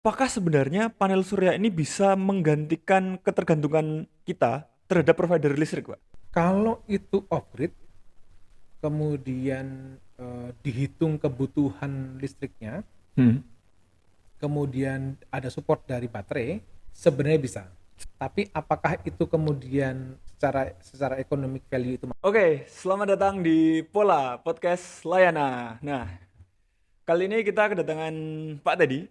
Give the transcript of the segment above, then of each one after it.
apakah sebenarnya panel surya ini bisa menggantikan ketergantungan kita terhadap provider listrik, Pak? Kalau itu off-grid, kemudian dihitung kebutuhan listriknya, Hmm. kemudian ada support dari baterai, sebenarnya bisa. Tapi apakah itu kemudian secara economic value itu? Oke, selamat datang di Pola Podcast Layana. Nah, kali ini kita kedatangan Pak Teddy.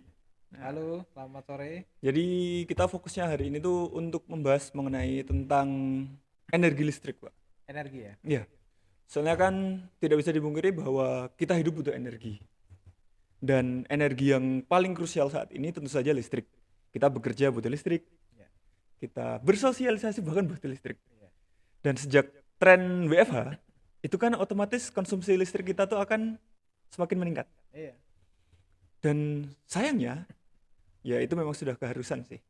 Nah, Halo, selamat sore. jadi kita fokusnya hari ini tuh untuk membahas mengenai tentang energi listrik, Pak. Energi ya. Iya, soalnya kan tidak bisa dipungkiri bahwa kita hidup butuh energi. Dan energi yang paling krusial saat ini tentu saja listrik. Kita bekerja butuh listrik, Ya, kita bersosialisasi bahkan butuh listrik. ya. Dan sejak tren WFH, itu kan otomatis konsumsi listrik kita tuh akan semakin meningkat. Iya. Dan sayangnya, ya itu memang sudah keharusan sih.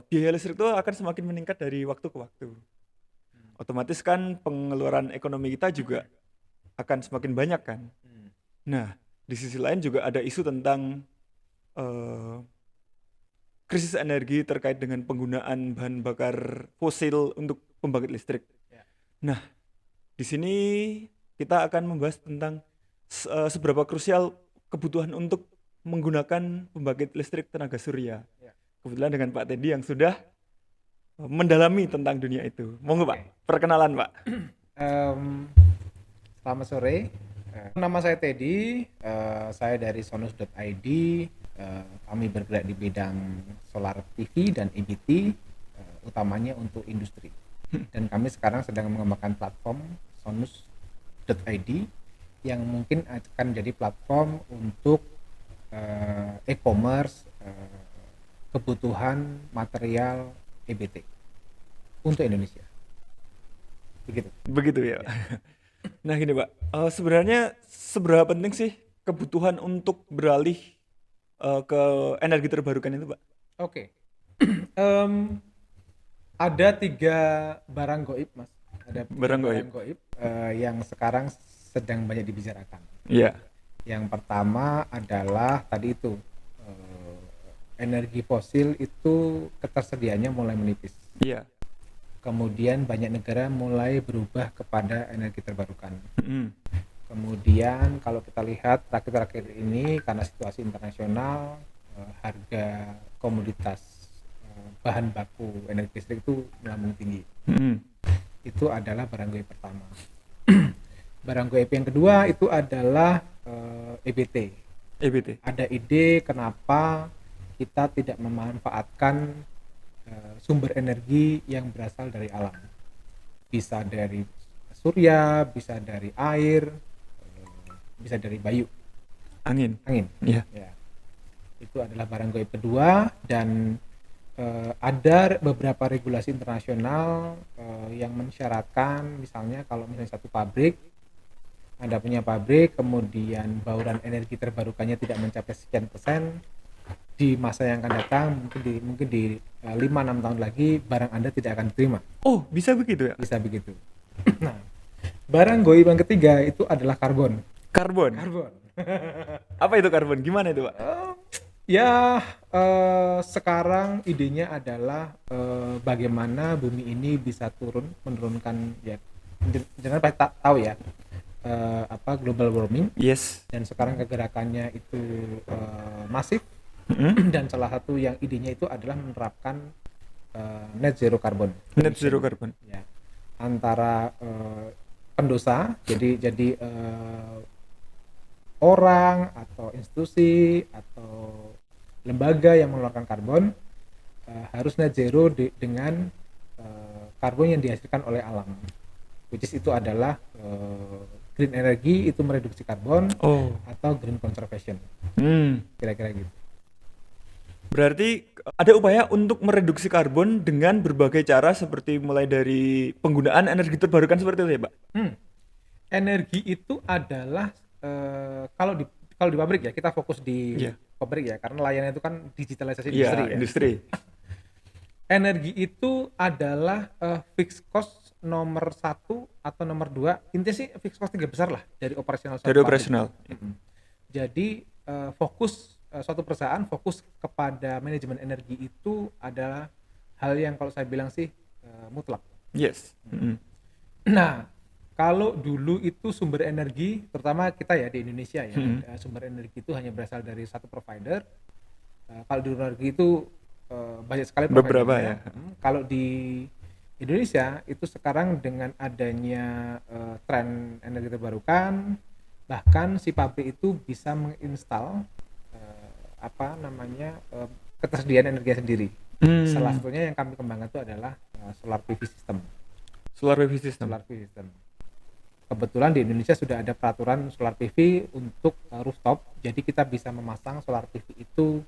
Biaya listrik itu akan semakin meningkat dari waktu ke waktu. Hmm. Otomatis kan pengeluaran ekonomi kita juga akan semakin banyak kan. Hmm. Nah, di sisi lain juga ada isu tentang eh, krisis energi terkait dengan penggunaan bahan bakar fosil untuk pembangkit listrik. Ya. Nah, di sini kita akan membahas tentang seberapa krusial kebutuhan untuk menggunakan pembangkit listrik tenaga surya. Ya. Kebetulan dengan Pak Teddy yang sudah mendalami tentang dunia itu. Monggo Pak, Oke. perkenalan Pak. Em, Selamat sore. Nama saya Teddy. Saya dari sonus.id. Kami bergerak di bidang solar PV dan EBT, utamanya untuk industri. Dan kami sekarang sedang mengembangkan platform sonus.id yang mungkin akan jadi platform untuk e-commerce, kebutuhan material EBT untuk Indonesia. Begitu. Begitu ya, Pak. Ya. Nah gini Pak, sebenarnya seberapa penting sih kebutuhan untuk beralih ke energi terbarukan itu Pak? Oke. Em, ada 3 barang goib, Mas. Ada 3 Barang barang goib. goib yang sekarang sedang banyak dibicarakan. Iya. Yang pertama adalah tadi itu, energi fosil itu ketersediaannya mulai menipis. Iya. Kemudian banyak negara mulai berubah kepada energi terbarukan. Mm-mm. Kemudian kalau kita lihat terakhir-terakhir ini karena situasi internasional, harga komoditas bahan baku energi listrik itu melambung tinggi. Mm-mm. Itu adalah barang goib pertama. Barang goib yang kedua itu adalah EBT. EBT. Ada ide kenapa kita tidak memanfaatkan sumber energi yang berasal dari alam. Bisa dari surya, bisa dari air, bisa dari bayu, Angin. angin. Iya. Ya. Itu adalah barang goib kedua dan ada beberapa regulasi internasional yang mensyaratkan misalnya kalau misalnya satu pabrik, Anda punya pabrik, kemudian bauran energi terbarukannya tidak mencapai sekian persen, di masa yang akan datang mungkin di 5-6 tahun lagi barang Anda tidak akan diterima. Oh, bisa begitu ya? Bisa begitu. Nah, barang goib yang ketiga itu adalah karbon. Karbon. Karbon. Apa itu karbon? Gimana itu Pak? Ya, sekarang idenya adalah bagaimana bumi ini bisa menurunkan ya, jangan pasti tahu ya, global warming, Yes. dan sekarang kegerakannya itu masif. Mm-mm. Dan salah satu yang idenya itu adalah menerapkan net zero carbon Net zero emission. karbon. Ya, antara pendosa, jadi orang atau institusi atau lembaga yang mengeluarkan karbon harus net zero dengan karbon yang dihasilkan oleh alam, which is itu adalah green energy, itu mereduksi karbon, Oh. atau green conservation, kira-kira gitu. Berarti ada upaya untuk mereduksi karbon dengan berbagai cara seperti mulai dari penggunaan energi terbarukan seperti itu ya, Pak? Energi itu adalah kalau di pabrik ya, kita fokus di Iya. pabrik ya, karena layanan itu kan digitalisasi industri Iya, ya. industri. Energi itu adalah fixed cost nomor 1 atau nomor 2, intinya sih fixed cost 3 besar lah dari operasional suatu Dari pabrik. operasional. Jadi fokus suatu perusahaan fokus kepada manajemen energi itu adalah hal yang kalau saya bilang sih mutlak. Yes. Mm-mm. Nah, kalau dulu itu sumber energi, terutama kita ya di Indonesia ya, Mm-mm. sumber energi itu hanya berasal dari satu provider. Kalau di luar negeri itu banyak sekali Beberapa providernya. ya. Kalau di Indonesia itu sekarang dengan adanya tren energi terbarukan, bahkan si pabrik itu bisa menginstal ketersediaan energi sendiri. Salah satunya yang kami kembangkan itu adalah solar PV system. Solar PV system. Solar PV system. Kebetulan di Indonesia sudah ada peraturan solar PV untuk rooftop, jadi kita bisa memasang solar PV itu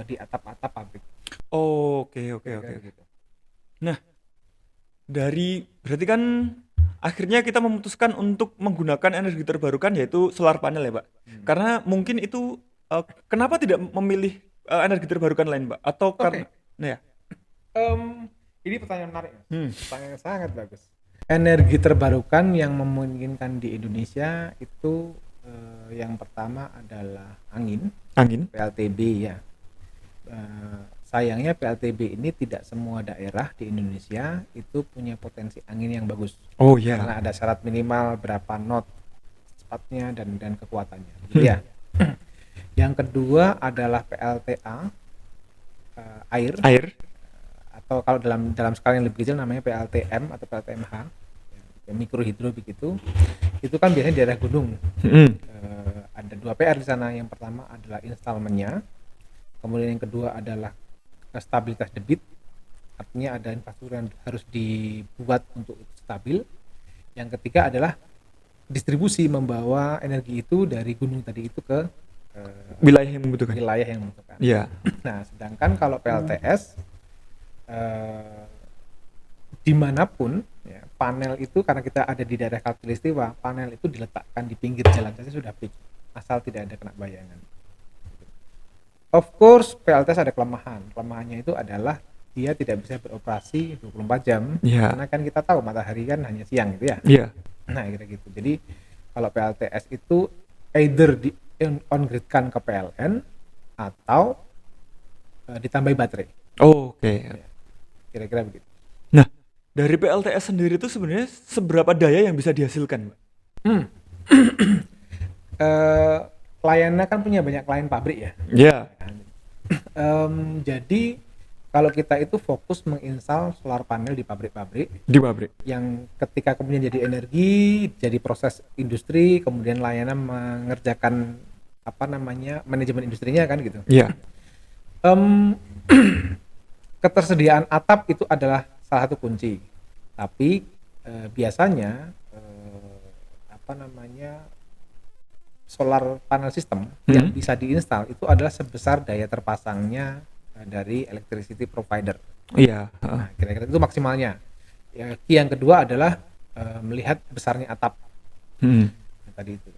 di atap-atap pabrik. Oh, oke. Kira-kira begitu. Nah, berarti kan akhirnya kita memutuskan untuk menggunakan energi terbarukan yaitu solar panel ya, Pak. Karena mungkin itu kenapa tidak memilih energi terbarukan lain, Pak? Atau karena nah ya. Ini pertanyaan menarik, pertanyaan yang sangat bagus. Energi terbarukan yang memungkinkan di Indonesia itu yang pertama adalah angin, PLTB ya. Sayangnya PLTB ini tidak semua daerah di Indonesia itu punya potensi angin yang bagus. Oh ya. Karena ada syarat minimal berapa knot cepatnya dan kekuatannya. Jadi ya. Yang kedua adalah PLTA air. Atau kalau dalam skala yang lebih kecil namanya PLTM atau PLTMH, mikrohidro begitu. Itu kan biasanya daerah gunung. Ada 2 PR di sana. Yang pertama adalah installmentnya. Kemudian yang kedua adalah stabilitas debit, artinya ada infrastruktur yang harus dibuat untuk stabil. Yang ketiga adalah distribusi, membawa energi itu dari gunung tadi itu ke wilayah yang membutuhkan. Yeah. Nah, sedangkan kalau PLTS dimanapun ya, panel itu karena kita ada di daerah Khatulistiwa, panel itu diletakkan di pinggir jalan saja sudah fix, asal tidak ada kena bayangan. Of course, PLTS ada kelemahannya itu adalah dia tidak bisa beroperasi 24 jam, karena kan kita tahu matahari kan hanya siang gitu ya. Nah, kira gitu. Jadi kalau PLTS itu either di on grid-kan ke PLN atau ditambahi baterai. Ya, kira-kira begitu. Nah, dari PLTS sendiri itu sebenarnya seberapa daya yang bisa dihasilkan, Mbak? Kliennya kan punya banyak klien pabrik ya. Jadi kalau kita itu fokus menginstal solar panel di pabrik-pabrik. Yang ketika kemudian jadi energi, jadi proses industri, kemudian layanan mengerjakan manajemen industrinya kan gitu. Ketersediaan atap itu adalah salah satu kunci. Tapi biasanya solar panel system yang bisa diinstal itu adalah sebesar daya terpasangnya dari electricity provider. Nah, kira-kira itu maksimalnya. Yang kedua adalah melihat besarnya atap. Tadi itu.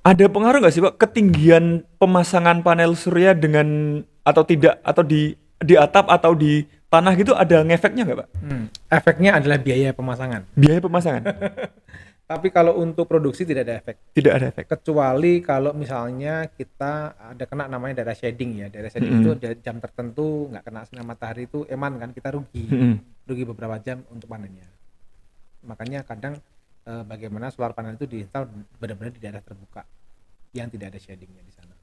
Ada pengaruh nggak sih, Pak, ketinggian pemasangan panel surya dengan atau tidak, atau di atap atau di tanah gitu, ada ngefeknya nggak, Pak? Efeknya adalah biaya pemasangan. Tapi kalau untuk produksi tidak ada efek. Kecuali kalau misalnya kita ada kena namanya daerah shading ya. Daerah shading itu ada jam tertentu nggak kena sinar matahari itu kan kita rugi beberapa jam untuk panennya. Makanya kadang bagaimana solar panel itu diinstal benar-benar di daerah terbuka yang tidak ada shadingnya di sana.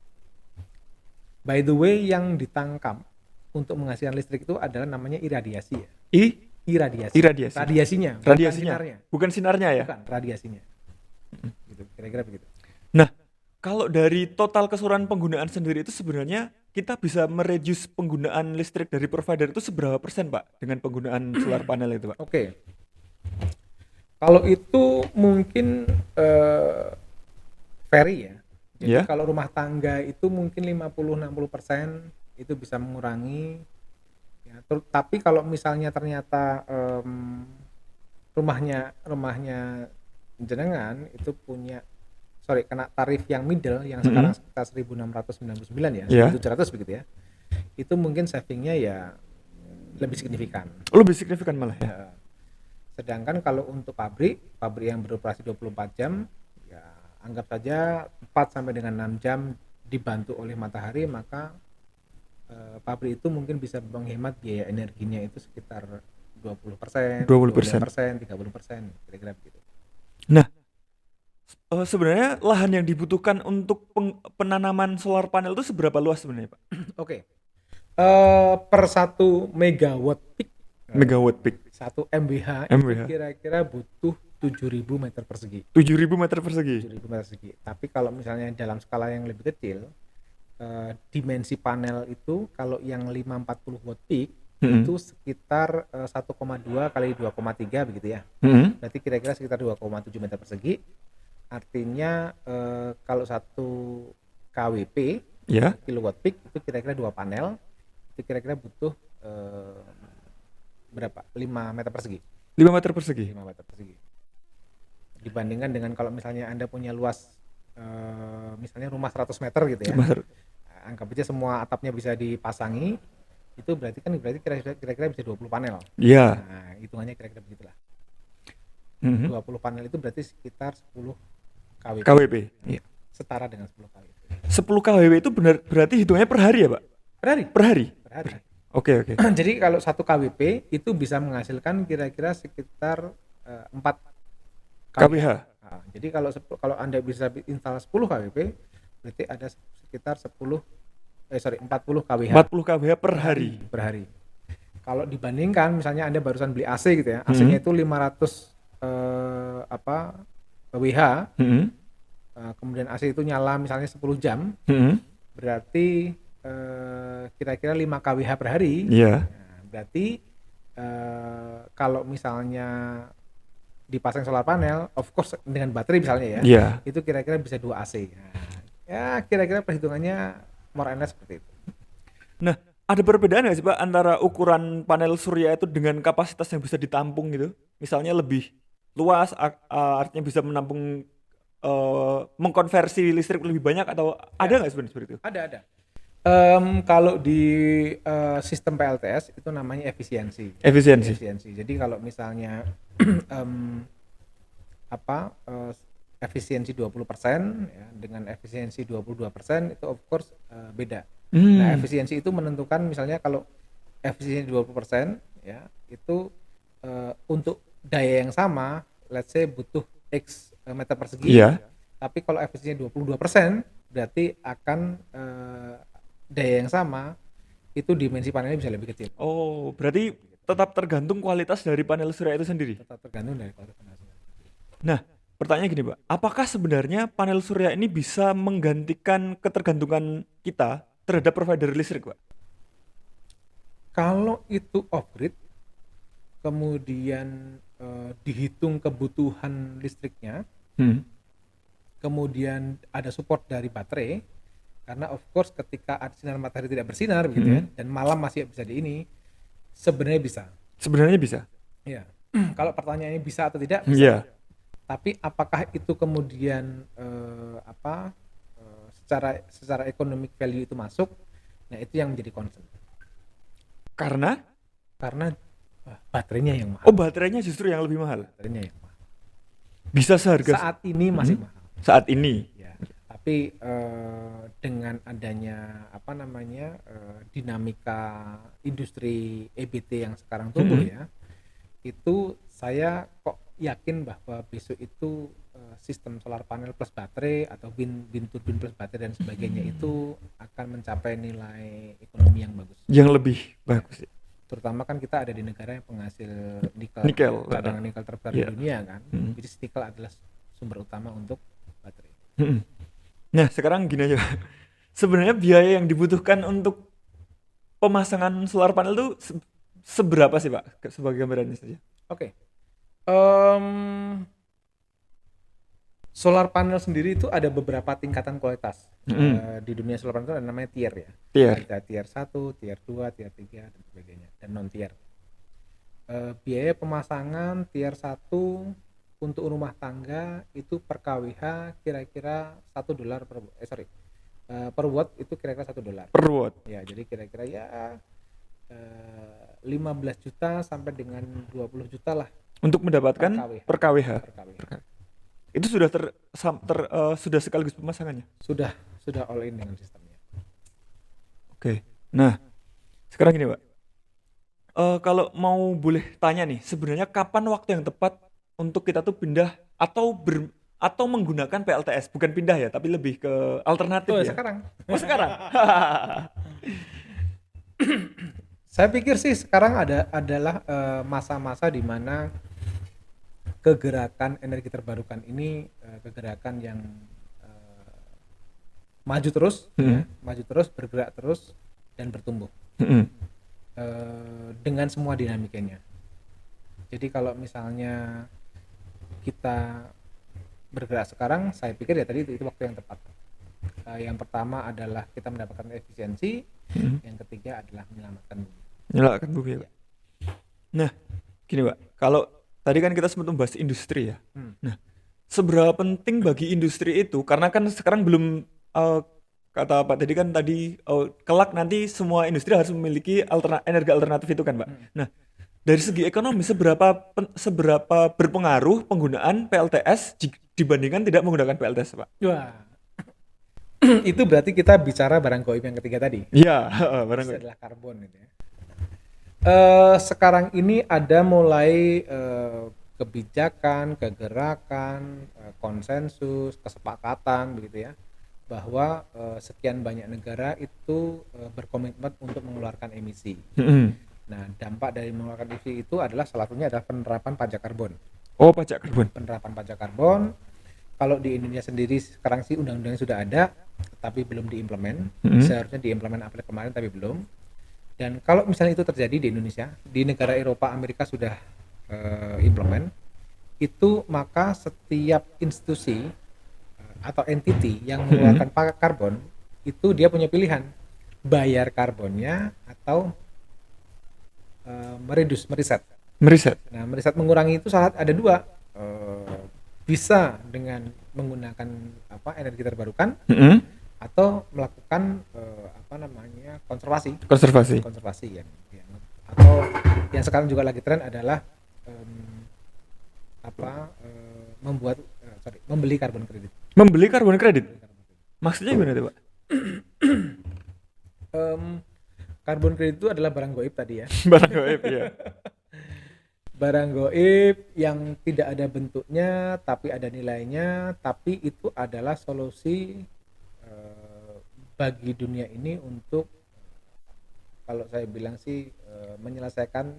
By the way, yang ditangkap untuk menghasilkan listrik itu adalah namanya iradiasi ya. Radiasinya. Bukan sinarnya ya? Bukan, radiasinya. Gitu, kira-kira begitu. Nah, kalau dari total keseluruhan penggunaan sendiri itu sebenarnya kita bisa mereduce penggunaan listrik dari provider itu seberapa persen, Pak, dengan penggunaan solar panel itu, Pak? Kalau itu mungkin vary ya. Jadi kalau rumah tangga itu mungkin 50-60% itu bisa mengurangi. Ya, tapi kalau misalnya ternyata rumahnya jenengan itu kena tarif yang middle yang sekarang sekitar 1.699 ya, 1.700 begitu ya. Itu mungkin savingnya ya lebih signifikan. Malah ya. Sedangkan kalau untuk pabrik yang beroperasi 24 jam ya anggap saja 4 sampai dengan 6 jam dibantu oleh matahari, maka pabrik itu mungkin bisa menghemat biaya energinya itu sekitar 20%, 20%. 25%, 30%, kira-kira begitu. Nah, sebenarnya lahan yang dibutuhkan untuk penanaman solar panel itu seberapa luas sebenarnya, Pak? Oke. Per 1 megawatt peak, Megawatt peak 1 MWh itu MWH kira-kira butuh 7.000 meter persegi. 7.000 meter persegi. 7.000 meter persegi. Tapi kalau misalnya dalam skala yang lebih kecil, dimensi panel itu kalau yang 540 watt peak itu sekitar 1,2 kali 2,3 begitu ya. Berarti kira-kira sekitar 2,7 meter persegi. Artinya kalau 1 kWp Ya, kilowatt peak itu kira-kira 2 panel itu kira-kira butuh berapa? 5 meter persegi. 5 meter persegi. 5 meter persegi. Dibandingkan dengan kalau misalnya Anda punya luas misalnya rumah 100 meter gitu ya. Anggap aja semua atapnya bisa dipasangi, itu berarti kira-kira bisa 20 panel. Iya. Nah, hitungannya kira-kira begitulah. 20 panel itu berarti sekitar 10 kWp. kWp. Iya. Setara dengan 10 kWp. 10 kWp itu benar berarti hitungnya per hari ya, Pak? Per hari. Per hari. Per hari. Oke. Jadi kalau 1 kWp itu bisa menghasilkan kira-kira sekitar 4 kWh. Nah, jadi kalau Anda bisa install 10 kWp berarti ada sekitar 40 kWh. 40 kWh per hari. Per hari. Kalau dibandingkan misalnya Anda barusan beli AC gitu ya. AC-nya itu 500 kWh. Kemudian AC itu nyala misalnya 10 jam. Berarti kira-kira 5 kWh per hari. Iya. Nah, berarti kalau misalnya dipasang solar panel, of course dengan baterai misalnya ya, Iya. itu kira-kira bisa 2 AC. Nah, ya kira-kira perhitungannya more and less seperti itu. Nah, ada perbedaan nggak sih, Pak, antara ukuran panel surya itu dengan kapasitas yang bisa ditampung gitu? Misalnya lebih luas, artinya bisa menampung, mengkonversi listrik lebih banyak, atau ada nggak sebenarnya seperti itu? Ada. Kalau di sistem PLTS itu namanya efisiensi. Jadi kalau misalnya efisiensi 20% ya, dengan efisiensi 22% itu of course beda. Nah, efisiensi itu menentukan misalnya kalau efisiensi 20% ya, itu untuk daya yang sama, let's say butuh X meter persegi. Iya. Tapi kalau efisiensi 22% berarti akan daya yang sama itu dimensi panelnya bisa lebih kecil. Oh, berarti tetap tergantung kualitas dari panel surya itu sendiri. Tetap tergantung dari kualitas panel surya. Nah, pertanyaan gini, Pak. Apakah sebenarnya panel surya ini bisa menggantikan ketergantungan kita terhadap provider listrik, Pak? Kalau itu off-grid, kemudian dihitung kebutuhan listriknya, kemudian ada support dari baterai, karena of course ketika sinar matahari tidak bersinar begitu ya, dan malam masih bisa sebenarnya bisa. Sebenarnya bisa. Iya. Kalau pertanyaannya bisa atau tidak, bisa. Iya. Tapi apakah itu kemudian secara economic value itu masuk? Nah, itu yang menjadi concern. Karena baterainya yang mahal. Oh, baterainya justru yang lebih mahal. Baterainya yang mahal. Bisa seharga saat ini masih mahal. Saat ini. Ya. Tapi dengan adanya dinamika industri EBT yang sekarang tumbuh ya, itu saya kok yakin bahwa besok itu sistem solar panel plus baterai atau wind turbine plus baterai dan sebagainya itu akan mencapai nilai ekonomi yang bagus. Yang lebih bagus. Terutama kan kita ada di negara yang penghasil nikel cadangan nikel terbesar di dunia kan. Jadi nikel adalah sumber utama untuk baterai. Nah, sekarang gini aja. Sebenarnya biaya yang dibutuhkan untuk pemasangan solar panel itu seberapa sih, Pak? Sebagai gambarannya saja. Oke. Solar panel sendiri itu ada beberapa tingkatan kualitas. Di dunia solar panel itu ada namanya tier ya. Ada tier 1, tier 2, tier 3 dan sebagainya, dan non tier. Biaya pemasangan tier 1 untuk rumah tangga itu per kWh kira-kira $1 per watt itu kira-kira $1. Per watt. Ya, jadi kira-kira ya 15 juta sampai dengan 20 juta lah. Untuk mendapatkan per kWh. Per kWh. Itu sudah sudah sekaligus pemasangannya? Sudah sudah all in dengan sistemnya. Oke. Nah, sekarang gini, Pak. Kalau mau boleh tanya nih, sebenarnya kapan waktu yang tepat untuk kita tuh pindah atau menggunakan PLTS? Bukan pindah ya, tapi lebih ke alternatif Oh, ya. sekarang. Oh, sekarang. Saya pikir sih sekarang adalah masa-masa di mana kegerakan energi terbarukan ini kegerakan yang eh, maju terus, ya, maju terus, bergerak terus dan bertumbuh dengan semua dinamikanya. Jadi kalau misalnya kita bergerak sekarang, saya pikir ya tadi itu waktu yang tepat. Yang pertama adalah kita mendapatkan efisiensi, yang ketiga adalah menyelamatkan bumi. Nyalakan bumi ya, Pak. Nah, gini, Pak. Kalau tadi kan kita sempat membahas industri ya. Nah, seberapa penting bagi industri itu? Karena kan sekarang belum kata Pak tadi kan kelak nanti semua industri harus memiliki energi alternatif itu kan, Pak. Nah, dari segi ekonomi seberapa berpengaruh penggunaan PLTS dibandingkan tidak menggunakan PLTS, Pak? Wah, itu berarti kita bicara barang gaib yang ketiga tadi. Iya, barang Itu gaib. adalah karbon gitu ya. Sekarang ini ada mulai kebijakan, kegerakan, konsensus, kesepakatan begitu ya, bahwa sekian banyak negara itu berkomitmen untuk mengeluarkan emisi. Nah, dampak dari mengeluarkan emisi itu adalah salah satunya adalah penerapan pajak karbon. Oh, pajak karbon. Penerapan pajak karbon. Kalau di Indonesia sendiri sekarang sih undang-undangnya sudah ada, tapi belum diimplement. Seharusnya diimplement April kemarin, tapi belum. Dan kalau misalnya itu terjadi di Indonesia, di negara Eropa, Amerika sudah implement, itu maka setiap institusi atau entity yang mengeluarkan pajak karbon itu dia punya pilihan, bayar karbonnya atau meriset. Nah, meriset mengurangi itu ada dua, bisa dengan menggunakan energi terbarukan atau melakukan konservasi ya. Atau yang sekarang juga lagi tren adalah membeli karbon kredit. Membeli karbon kredit. Maksudnya gimana tuh, Pak? Karbon kredit itu adalah barang gaib tadi ya. Barang gaib ya. Barang gaib yang tidak ada bentuknya tapi ada nilainya, tapi itu adalah solusi bagi dunia ini untuk, kalau saya bilang sih, menyelesaikan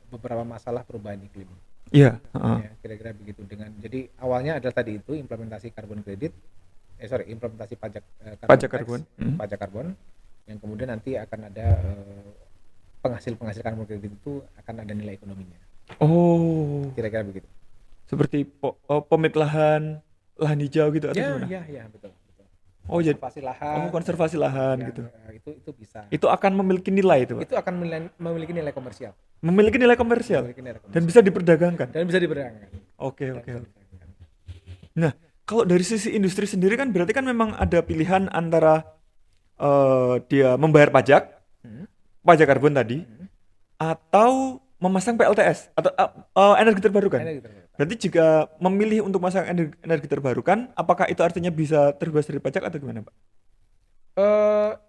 beberapa masalah perubahan iklim. Iya. Ya, kira-kira begitu. Jadi awalnya adalah tadi itu implementasi karbon kredit, implementasi pajak karbon, pajak karbon, yang kemudian nanti akan ada penghasil karbon kredit itu akan ada nilai ekonominya. Oh. Kira-kira begitu. Seperti lahan hijau gitu atau gimana? Iya, betul. Oh, konservasi lahan. Oh, konservasi lahan ya, gitu. Itu bisa. Itu akan memiliki nilai itu, Pak? Itu akan memiliki nilai komersial. Memiliki nilai komersial. Dan bisa diperdagangkan. Oke. Nah, kalau dari sisi industri sendiri kan berarti kan memang ada pilihan antara dia membayar pajak karbon tadi, atau memasang PLTS atau energi terbarukan. Berarti jika memilih untuk memasang energi terbarukan, apakah itu artinya bisa terbebas dari pajak atau gimana, Pak?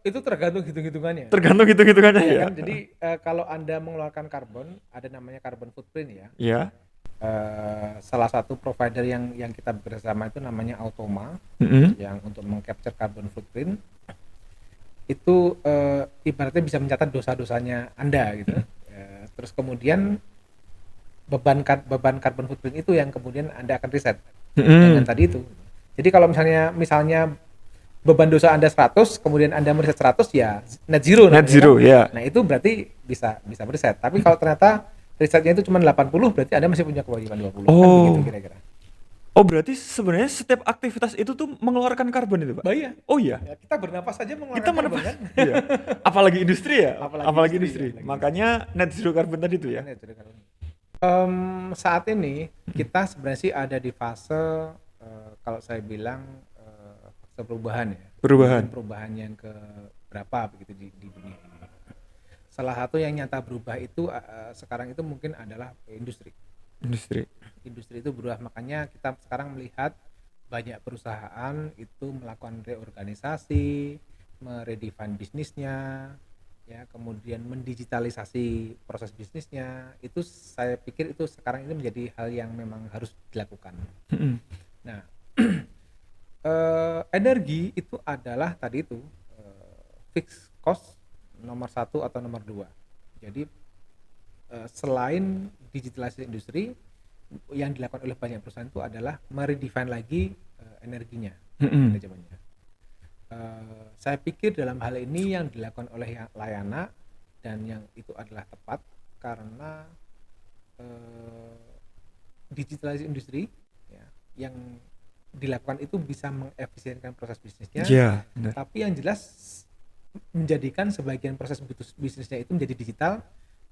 Itu tergantung hitung-hitungannya. Ya. Kan? Jadi kalau Anda mengeluarkan karbon, ada namanya carbon footprint ya. Iya. Salah satu provider yang kita bersama itu namanya Automa, yang untuk mengcapture carbon footprint itu ibaratnya bisa mencatat dosa-dosanya Anda gitu. Terus kemudian beban carbon footprint itu yang kemudian Anda akan riset dengan tadi itu. Jadi kalau misalnya beban dosa Anda 100, kemudian Anda meriset 100, ya net zero. Ya. Nah, itu berarti bisa meriset. Tapi kalau ternyata risetnya itu cuma 80, berarti Anda masih punya kewajiban 20. Kan begitu kira-kira. Oh, berarti sebenarnya setiap aktivitas itu tuh mengeluarkan karbon itu, Pak? Iya. Oh iya. Ya, kita bernapas saja mengeluarkan karbon kan? Iya. Apalagi industri ya? Apalagi industri. Ya, Makanya net zero carbon tadi itu ya? Net zero carbon. Saat ini kita sebenarnya sih ada di fase kalau saya bilang fase perubahan ya. Perubahan yang ke berapa begitu di dunia ini. Salah satu yang nyata berubah itu sekarang itu mungkin adalah industri. Industri itu berubah, makanya kita sekarang melihat banyak perusahaan itu melakukan reorganisasi, meredefine bisnisnya, ya, kemudian mendigitalisasi proses bisnisnya. Itu saya pikir itu sekarang ini menjadi hal yang memang harus dilakukan. Mm-mm. Nah, energi itu adalah tadi itu fixed cost nomor satu atau nomor dua. Jadi selain digitalisasi industri, yang dilakukan oleh banyak perusahaan itu adalah meredefine lagi energinya, Mm-mm. manajemennya. Saya pikir dalam hal ini yang dilakukan oleh Layana dan yang itu adalah tepat karena digitalisasi industri, ya, yang dilakukan itu bisa mengefisienkan proses bisnisnya, Iya, benar. tapi yang jelas menjadikan sebagian proses bisnisnya itu menjadi digital,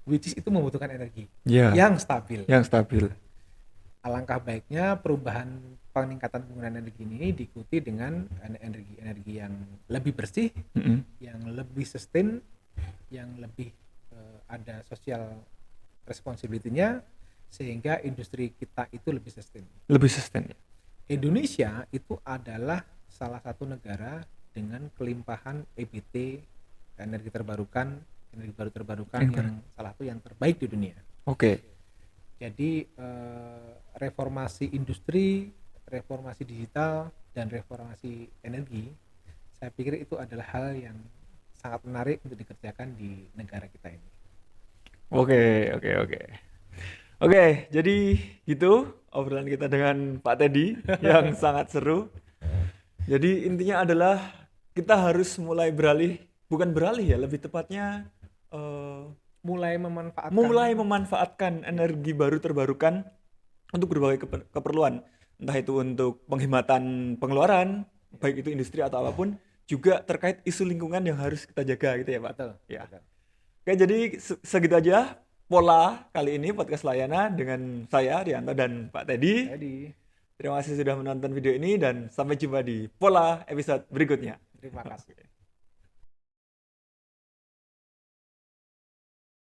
which is itu membutuhkan energi Iya, yang stabil. yang stabil. Alangkah baiknya perubahan peningkatan penggunaan energi ini diikuti dengan energi yang lebih bersih, Mm-mm. yang lebih sustain, yang lebih ada social responsibility-nya, sehingga industri kita itu lebih sustain. Lebih sustain. Indonesia itu adalah salah satu negara dengan kelimpahan EBT energi baru terbarukan yang salah satu yang terbaik di dunia. Oke. Jadi reformasi industri, reformasi digital, dan reformasi energi, saya pikir itu adalah hal yang sangat menarik untuk dikerjakan di negara kita ini. Oke, oke, oke. Oke, jadi gitu obrolan kita dengan Pak Teddy yang sangat seru. Jadi intinya adalah kita harus mulai beralih, bukan beralih ya, lebih tepatnya Mulai mulai memanfaatkan energi baru terbarukan untuk berbagai keperluan. Entah itu untuk penghematan pengeluaran, baik itu industri atau apapun, juga terkait isu lingkungan yang harus kita jaga gitu ya Pak. Betul. Ya. Betul. Oke, jadi segitu aja pola kali ini podcast Layana dengan saya Rianto dan Pak Teddy. Jadi, Terima kasih sudah menonton video ini dan sampai jumpa di pola episode berikutnya. terima kasih.